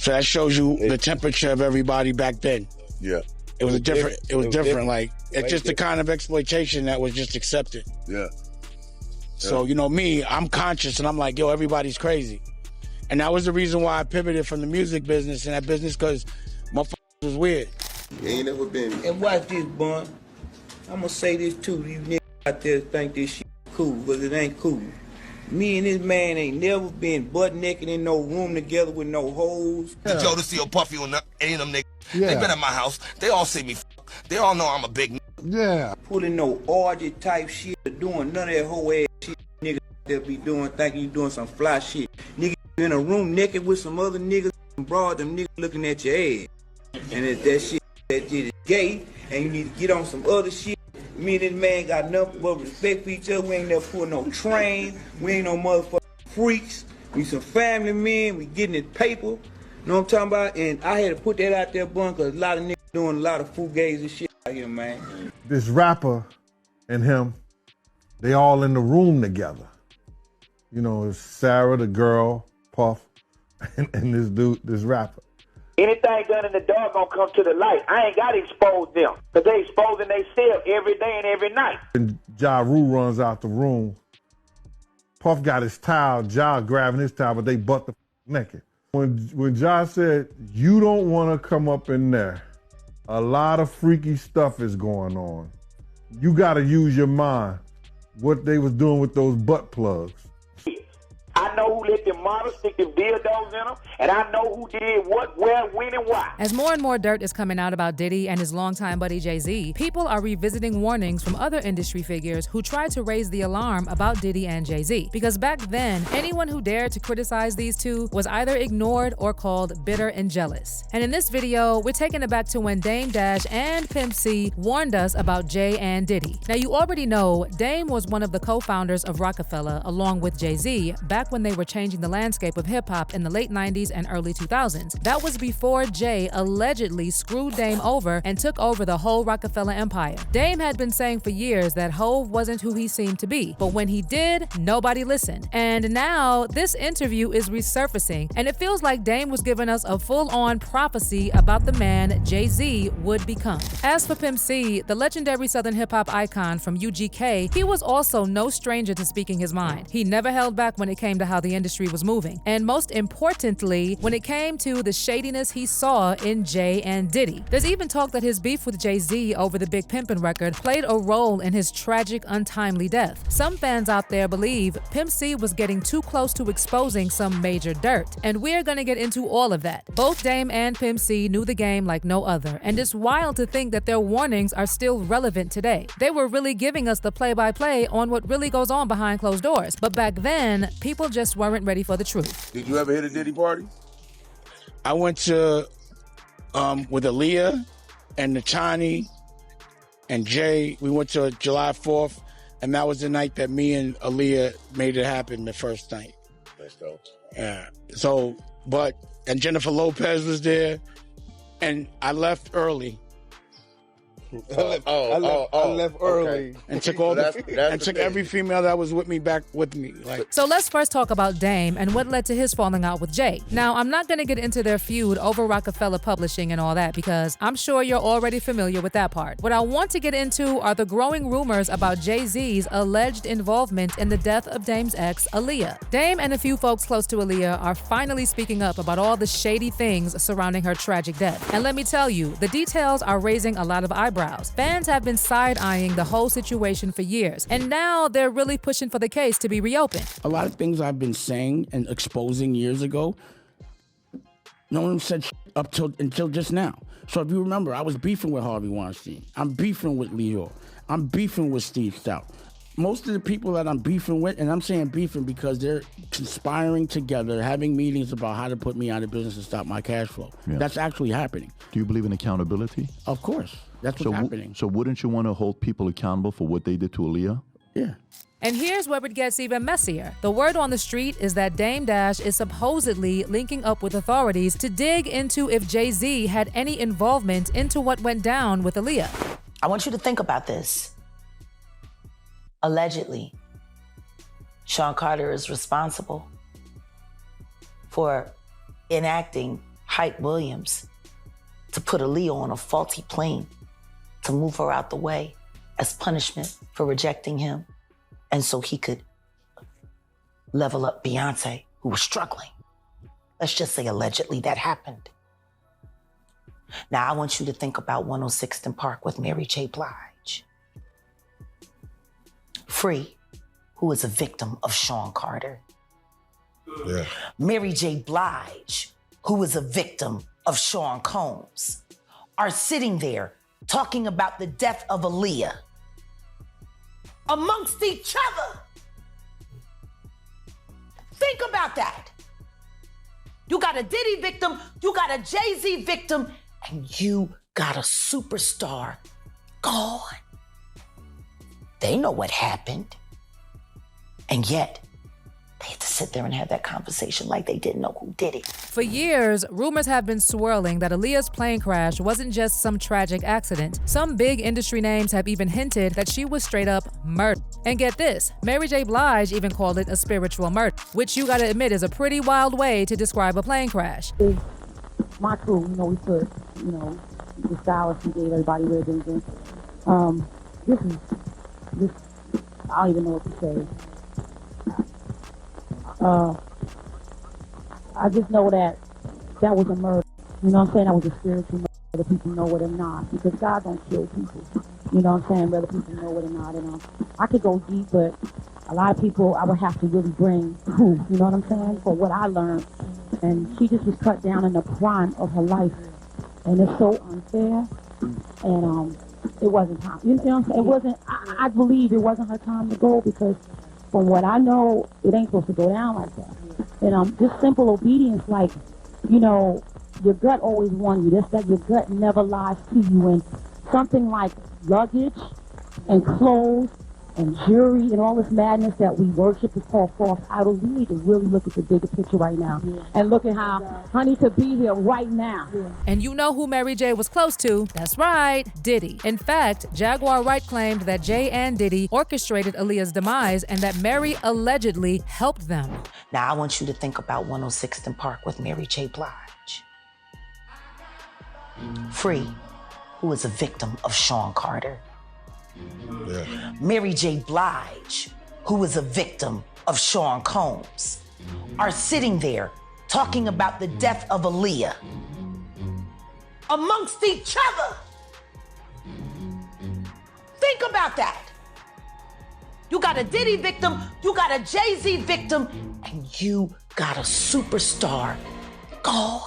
So that shows you the temperature of everybody back then. Yeah. It was different. It was different. Like, it's just the kind of exploitation that was just accepted. Yeah. So, you know, me, I'm conscious and I'm like, yo, everybody's crazy. And that was the reason why I pivoted from the music business and that business, because motherfuckers was weird. You ain't never been. And watch this, Bun. I'm gonna say this too. You niggas out there think this shit cool, but it ain't cool. Me and this man ain't never been butt naked in no room together with no hoes. Yeah. Joe to see a Puffy on any of them niggas. Yeah. They been at my house. They all see me. They all know I'm a big nigga. Yeah. Pulling no orgy type shit, or doing none of that whole ass shit niggas they'll be doing, thinking you doing some fly shit. Nigga, you in a room naked with some other niggas, and broad, them niggas looking at your ass. And if that shit is gay, and you need to get on some other shit. Me and this man got nothing but respect for each other. We ain't never pulling no train. We ain't no motherfucking freaks. We some family men. We getting this paper. You know what I'm talking about? And I had to put that out there, Bun, because a lot of niggas doing a lot of fugazi shit out here, man. This rapper and him, they all in the room together. You know, it's Sarah, the girl, Puff, and this dude, this rapper. Anything done in the dark gonna come to the light. I ain't gotta expose them, because they exposing themselves every day and every night. And Ja Rule runs out the room. Puff got his towel, Ja grabbing his towel, but they butt the naked. When Ja said, you don't wanna come up in there, a lot of freaky stuff is going on. You gotta use your mind. What they was doing with those butt plugs. I know who let them models stick them dildos in them, and I know who did what, where, when, and why. As more and more dirt is coming out about Diddy and his longtime buddy Jay Z, people are revisiting warnings from other industry figures who tried to raise the alarm about Diddy and Jay Z. Because back then, anyone who dared to criticize these two was either ignored or called bitter and jealous. And in this video, we're taking it back to when Dame Dash and Pimp C warned us about Jay and Diddy. Now, you already know Dame was one of the co-founders of Roc-A-Fella along with Jay Z back when they were changing the landscape of hip-hop in the late 90s and early 2000s. That was before Jay allegedly screwed Dame over and took over the whole Roc-A-Fella empire. Dame had been saying for years that Hov wasn't who he seemed to be, but when he did, nobody listened. And now this interview is resurfacing, and it feels like Dame was giving us a full-on prophecy about the man Jay Z would become. As for Pimp C, the legendary Southern hip-hop icon from UGK, he was also no stranger to speaking his mind. He never held back when it came to how the industry was moving, and most importantly, when it came to the shadiness he saw in Jay and Diddy. There's even talk that his beef with Jay Z over the Big Pimpin' record played a role in his tragic, untimely death. Some fans out there believe Pimp C was getting too close to exposing some major dirt, and we're gonna get into all of that. Both Dame and Pimp C knew the game like no other, and it's wild to think that their warnings are still relevant today. They were really giving us the play-by-play on what really goes on behind closed doors, but back then, people just weren't ready for the truth. Did you ever hit a Diddy party? I went to, with Aaliyah and Natani and Jay, we went to July 4th, and that was the night that me and Aaliyah made it happen the first night. Let's go. Yeah. So, and Jennifer Lopez was there, and I left early. I left early. And took all took every female that was with me back with me. So let's first talk about Dame and what led to his falling out with Jay. Now, I'm not gonna get into their feud over Roc-A-Fella publishing and all that because I'm sure you're already familiar with that part. What I want to get into are the growing rumors about Jay-Z's alleged involvement in the death of Dame's ex, Aaliyah. Dame and a few folks close to Aaliyah are finally speaking up about all the shady things surrounding her tragic death. And let me tell you, the details are raising a lot of eyebrows. Fans have been side-eyeing the whole situation for years, and now they're really pushing for the case to be reopened. A lot of things I've been saying and exposing years ago, no one said until just now. So if you remember, I was beefing with Harvey Weinstein. I'm beefing with Leo. I'm beefing with Steve Stout. Most of the people that I'm beefing with, and I'm saying beefing because they're conspiring together, having meetings about how to put me out of business and stop my cash flow. Yeah. That's actually happening. Do you believe in accountability? Of course. That's what's happening. So wouldn't you want to hold people accountable for what they did to Aaliyah? Yeah. And here's where it gets even messier. The word on the street is that Dame Dash is supposedly linking up with authorities to dig into if Jay Z had any involvement into what went down with Aaliyah. I want you to think about this. Allegedly, Sean Carter is responsible for enacting Hype Williams to put Aaliyah on a faulty plane to move her out the way as punishment for rejecting him, and so he could level up Beyonce, who was struggling. Let's just say allegedly that happened. Now, I want you to think about 106th and Park with Mary J. Blige. Free, who is a victim of Sean Carter. Yeah. Mary J. Blige, who is a victim of Sean Combs, are sitting there talking about the death of Aaliyah amongst each other. Think about that. You got a Diddy victim, you got a Jay Z victim, and you got a superstar gone. They know what happened. And yet, they had to sit there and have that conversation like they didn't know who did it. For years, rumors have been swirling that Aaliyah's plane crash wasn't just some tragic accident. Some big industry names have even hinted that she was straight up murdered. And get this, Mary J. Blige even called it a spiritual murder, which you gotta admit is a pretty wild way to describe a plane crash. My crew, we put, the stylist, we gave everybody ribbons, and this, I don't even know what to say. I just know that was a murder. You know what I'm saying? That was a spiritual murder, whether people know it or not. Because God don't kill people. You know what I'm saying? Whether people know it or not. And I could go deep, but a lot of people I would have to really bring proof. You know what I'm saying? For what I learned. And she just was cut down in the prime of her life. And it's so unfair. And it wasn't time. You know what I'm saying? It wasn't, I believe it wasn't her time to go, because from what I know, it ain't supposed to go down like that. And just simple obedience, like, your gut always warns you. That's that your gut never lies to you. And something like luggage and clothes and jewelry and all this madness that we worship is called false idols. We need to really look at the bigger picture right now. And look at how Honey could be here right now. And you know who Mary J was close to? That's right, Diddy. In fact, Jaguar Wright claimed that Jay and Diddy orchestrated Aaliyah's demise and that Mary allegedly helped them. Now, I want you to think about 106th and Park with Mary J. Blige. Free, who is a victim of Sean Carter. Yeah. Mary J. Blige, who is a victim of Sean Combs, are sitting there talking about the death of Aaliyah amongst each other. Think about that. You got a Diddy victim, you got a Jay Z victim, and you got a superstar gone.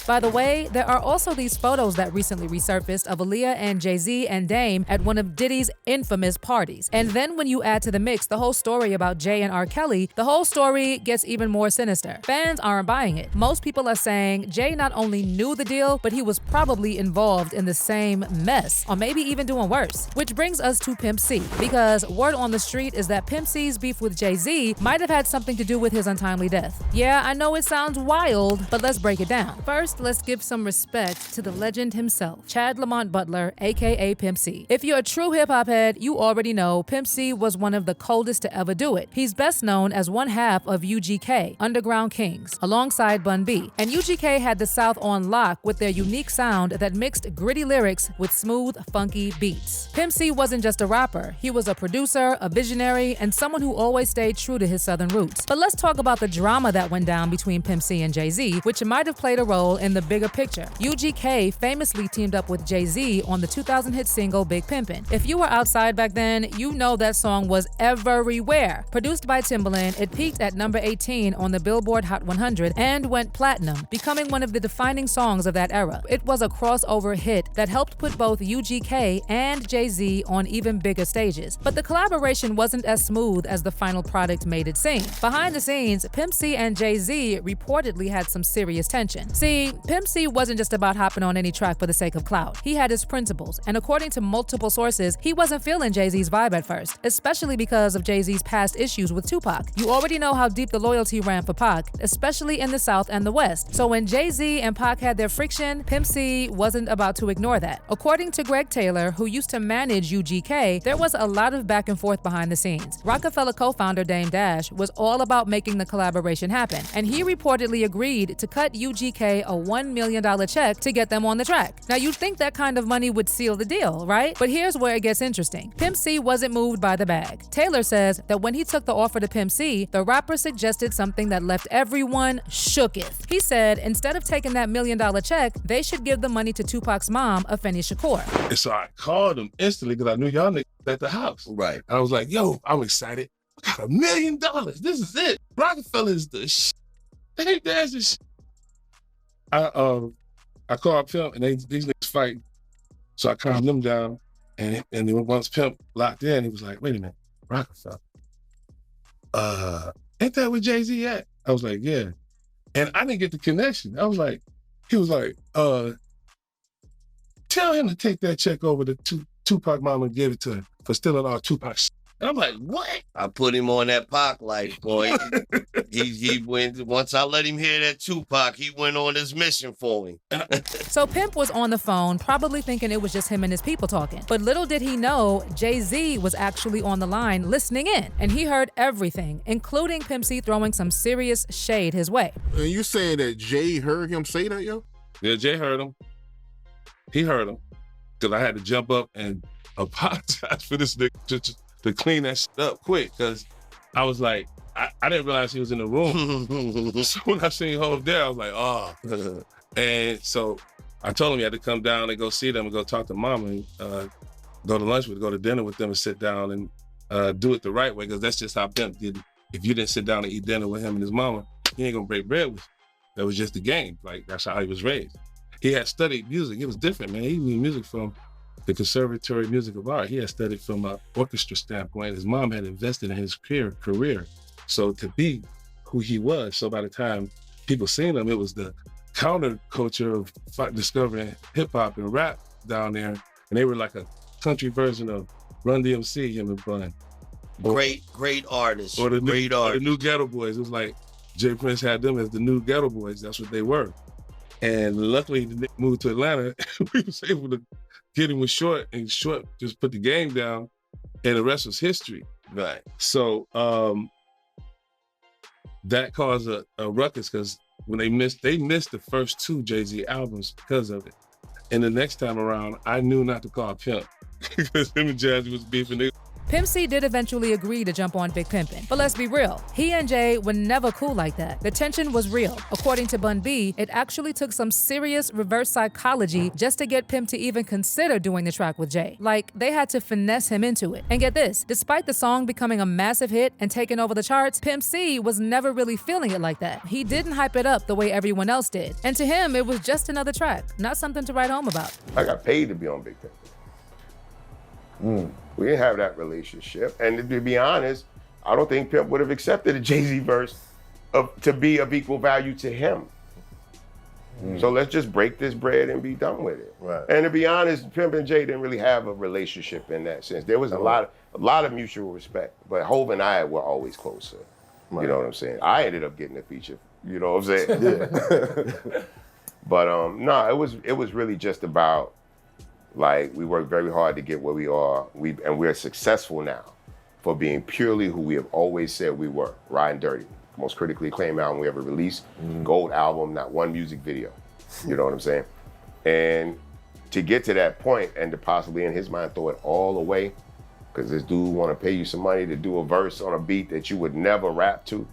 By the way, there are also these photos that recently resurfaced of Aaliyah and Jay Z and Dame at one of Diddy's infamous parties. And then when you add to the mix the whole story about Jay and R. Kelly, the whole story gets even more sinister. Fans aren't buying it. Most people are saying Jay not only knew the deal, but he was probably involved in the same mess, or maybe even doing worse. Which brings us to Pimp C, because word on the street is that Pimp C's beef with Jay Z might have had something to do with his untimely death. Yeah, I know it sounds wild, but let's break it down. First, let's give some respect to the legend himself, Chad Lamont Butler, aka Pimp C. If you're a true hip-hop head, you already know Pimp C was one of the coldest to ever do it. He's best known as one half of UGK, Underground Kings, alongside Bun B. And UGK had the South on lock with their unique sound that mixed gritty lyrics with smooth, funky beats. Pimp C wasn't just a rapper. He was a producer, a visionary, and someone who always stayed true to his Southern roots. But let's talk about the drama that went down between Pimp C and Jay Z, which might have played a role in the bigger picture. UGK famously teamed up with Jay Z on the 2000 hit single Big Pimpin'. If you were outside back then, you know that song was everywhere. Produced by Timbaland, it peaked at number 18 on the Billboard Hot 100 and went platinum, becoming one of the defining songs of that era. It was a crossover hit that helped put both UGK and Jay Z on even bigger stages. But the collaboration wasn't as smooth as the final product made it seem. Behind the scenes, Pimp C and Jay Z reportedly had some serious tension. See, Pimp C wasn't just about hopping on any track for the sake of clout. He had his principles, and according to multiple sources, he wasn't feeling Jay-Z's vibe at first, especially because of Jay-Z's past issues with Tupac. You already know how deep the loyalty ran for Pac, especially in the South and the West. So when Jay-Z and Pac had their friction, Pimp C wasn't about to ignore that. According to Greg Taylor, who used to manage UGK, there was a lot of back and forth behind the scenes. Roc-A-Fella co-founder Dame Dash was all about making the collaboration happen, and he reportedly agreed to cut UGK a $1 million check to get them on the track. Now, you'd think that kind of money would seal the deal, right? But here's where it gets interesting. Pimp C wasn't moved by the bag. Taylor says that when he took the offer to Pimp C, the rapper suggested something that left everyone shooketh. He said instead of taking that $1 million check, they should give the money to Tupac's mom, Afeni Shakur. And so I called him instantly because I knew y'all niggas at the house. Right. And I was like, yo, I'm excited. I got $1 million. This is it. Roc-A-Fella is the shit. There's the shit. I called Pimp and these niggas fight. So I calmed them down. And then once Pimp locked in, he was like, wait a minute, Roc-A-Fella. Ain't that where Jay Z at? I was like, yeah. And I didn't get the connection. I was like, he was like, tell him to take that check over to Tupac mama and give it to him for stealing all Tupac's. And I'm like, what? I put him on that Pac life, boy. he went, once I let him hear that Tupac, he went on his mission for me. So Pimp was on the phone, probably thinking it was just him and his people talking. But little did he know, Jay Z was actually on the line listening in. And he heard everything, including Pimp C throwing some serious shade his way. And you saying that Jay heard him say that, yo? Yeah, Jay heard him. He heard him. Because I had to jump up and apologize for this nigga to clean that shit up quick, because I was like, I didn't realize he was in the room. So when I seen Hov there, I was like, oh. And so I told him he had to come down and go see them and go talk to mama and go to lunch with, go to dinner with them and sit down and do it the right way, because that's just how Pimp did it. If you didn't sit down and eat dinner with him and his mama, he ain't gonna break bread with you. That was just the game. Like, that's how he was raised. He had studied music. It was different, man. He knew music from the Conservatory of Music of Art. He had studied from an orchestra standpoint. His mom had invested in his career. So to be who he was, so by the time people seen him, it was the counterculture of discovering hip hop and rap down there. And they were like a country version of Run DMC, him and Bun. Great artists. Or the new Ghetto Boys. It was like Jay Prince had them as the new Ghetto Boys. That's what they were. And luckily, the nigga moved to Atlanta. We was able to get him with Short, and Short just put the game down, and the rest was history. Right. So that caused a ruckus, because when they missed the first two Jay Z albums because of it. And the next time around, I knew not to call Pimp because him and Jazzy was beefing. Pimp C did eventually agree to jump on Big Pimpin'. But let's be real, he and Jay were never cool like that. The tension was real. According to Bun B, it actually took some serious reverse psychology just to get Pimp to even consider doing the track with Jay. Like, they had to finesse him into it. And get this, despite the song becoming a massive hit and taking over the charts, Pimp C was never really feeling it like that. He didn't hype it up the way everyone else did. And to him, it was just another track, not something to write home about. I got paid to be on Big Pimpin'. We didn't have that relationship. And to be honest, I don't think Pimp would have accepted a Jay Z verse to be of equal value to him. So let's just break this bread and be done with it. Right. And to be honest, Pimp and Jay didn't really have a relationship in that sense. There was a lot of mutual respect, but Hov and I were always closer. Right. You know what I'm saying? I ended up getting a feature. You know what I'm saying? Yeah. But no, it was really just about, like, we worked very hard to get where we are, and we're successful now for being purely who we have always said we were, Riding Dirty. Most critically acclaimed album we ever released, gold album, not one music video. You know what I'm saying? And to get to that point and to possibly, in his mind, throw it all away, because this dude want to pay you some money to do a verse on a beat that you would never rap to,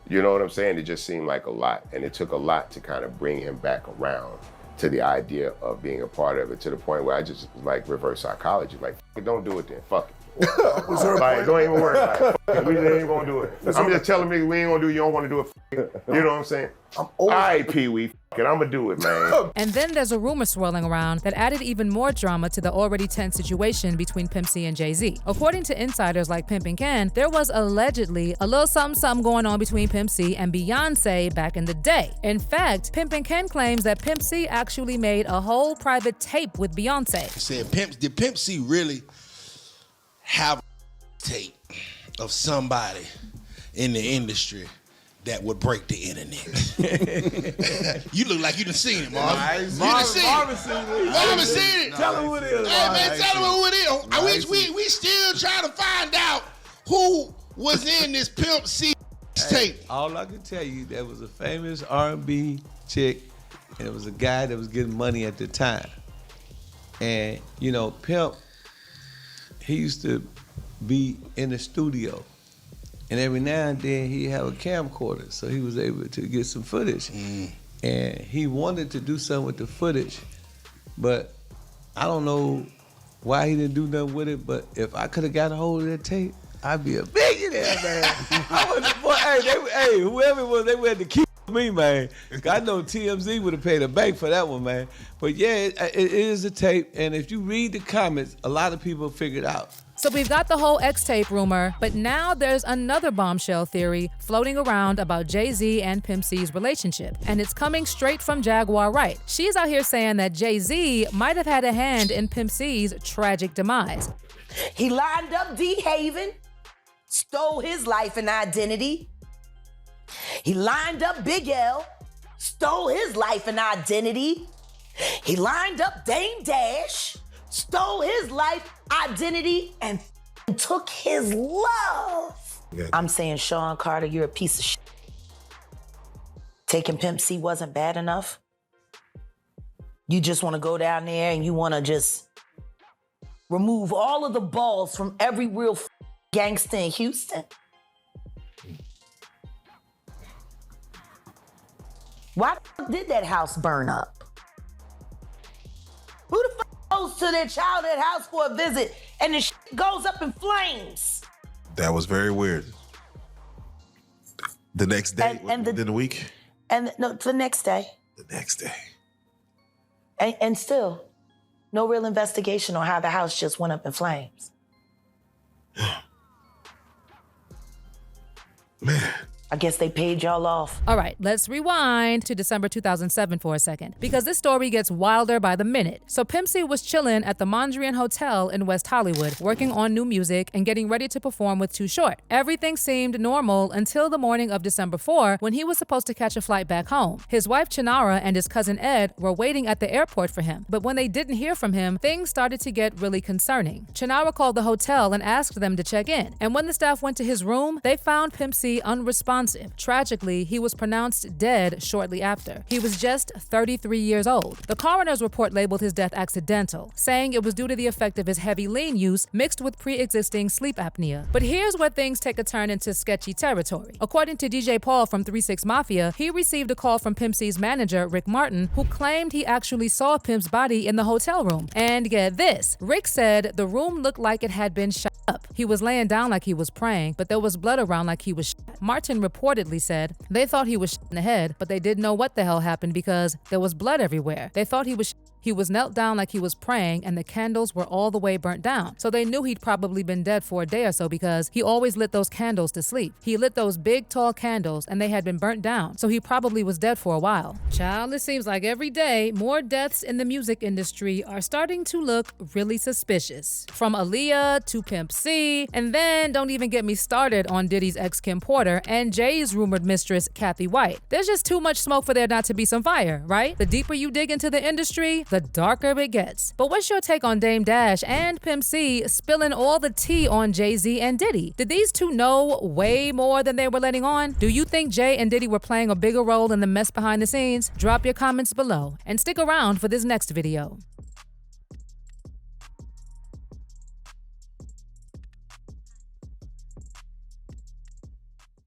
you know what I'm saying? It just seemed like a lot, and it took a lot to kind of bring him back around to the idea of being a part of it, to the point where I just like reverse psychology, like, don't do it then, fuck it. Like, don't even worry about it. We ain't gonna do it. I'm just telling me we ain't gonna do it, you don't wanna do it, you know what I'm saying? All right, Pee-wee, I'm gonna do it, man. And then there's a rumor swirling around that added even more drama to the already tense situation between Pimp C and Jay Z. According to insiders like Pimp and Ken, there was allegedly a little something going on between Pimp C and Beyonce back in the day. In fact, Pimp and Ken claims that Pimp C actually made a whole private tape with Beyonce. Said, did Pimp C really have a tape of somebody in the industry that would break the internet? You look like you done seen it, Marvin. You done seen it. Marvin seen it. Tell him who it is. Hey, man, tell him who it is. I wish we still trying to find out who was in this Pimp C tape. All I can tell you, there was a famous R&B chick and it was a guy that was getting money at the time. And, you know, Pimp, he used to be in the studio. And every now and then he'd have a camcorder, so he was able to get some footage. And he wanted to do something with the footage, but I don't know why he didn't do nothing with it, but if I could have got a hold of that tape, I'd be a billionaire, man. Hey, whoever it was, they went to keep me, man. I know TMZ would have paid a bank for that one, man. But yeah, it is a tape, and if you read the comments, a lot of people figured out. So we've got the whole X-tape rumor, but now there's another bombshell theory floating around about Jay Z and Pimp C's relationship, and it's coming straight from Jaguar Wright. She's out here saying that Jay Z might have had a hand in Pimp C's tragic demise. He lined up D. Haven, stole his life and identity. He lined up Big L, stole his life and identity. He lined up Dame Dash, stole his life, identity, and took his love. Yeah. I'm saying, Sean Carter, you're a piece of shit. Taking Pimp C wasn't bad enough. You just want to go down there and you want to just remove all of the balls from every real gangster in Houston. Why the fuck did that house burn up? Who the fuck goes to their childhood house for a visit and the shit goes up in flames? That was very weird. The next day, within a week? And no, the next day. The next day. And still, no real investigation on how the house just went up in flames. Man. I guess they paid y'all off. All right, let's rewind to December 2007 for a second, because this story gets wilder by the minute. So Pimp C was chilling at the Mondrian Hotel in West Hollywood, working on new music and getting ready to perform with Too Short. Everything seemed normal until the morning of December 4, when he was supposed to catch a flight back home. His wife Chinara and his cousin Ed were waiting at the airport for him, but when they didn't hear from him, things started to get really concerning. Chinara called the hotel and asked them to check in, and when the staff went to his room, they found Pimp C unresponsive. Tragically, he was pronounced dead shortly after. He was just 33 years old. The coroner's report labeled his death accidental, saying it was due to the effect of his heavy lean use mixed with pre-existing sleep apnea. But here's where things take a turn into sketchy territory. According to DJ Paul from 3 6 Mafia, he received a call from Pimp C's manager, Rick Martin, who claimed he actually saw Pimp's body in the hotel room. And get this, Rick said the room looked like it had been shot up. He was laying down like he was praying, but there was blood around like he was shot. Martin reportedly said they thought he was shot in the head, but they didn't know what the hell happened because there was blood everywhere. They thought he was knelt down like he was praying, and the candles were all the way burnt down. So they knew he'd probably been dead for a day or so because he always lit those candles to sleep. He lit those big, tall candles, and they had been burnt down. So he probably was dead for a while. Child, it seems like every day, more deaths in the music industry are starting to look really suspicious. From Aaliyah to Pimp C, and then don't even get me started on Diddy's ex Kim Porter and Jay's rumored mistress, Kathy White. There's just too much smoke for there not to be some fire, right? The deeper you dig into the industry, the darker it gets. But what's your take on Dame Dash and Pimp C spilling all the tea on Jay Z and Diddy? Did these two know way more than they were letting on? Do you think Jay and Diddy were playing a bigger role in the mess behind the scenes? Drop your comments below and stick around for this next video.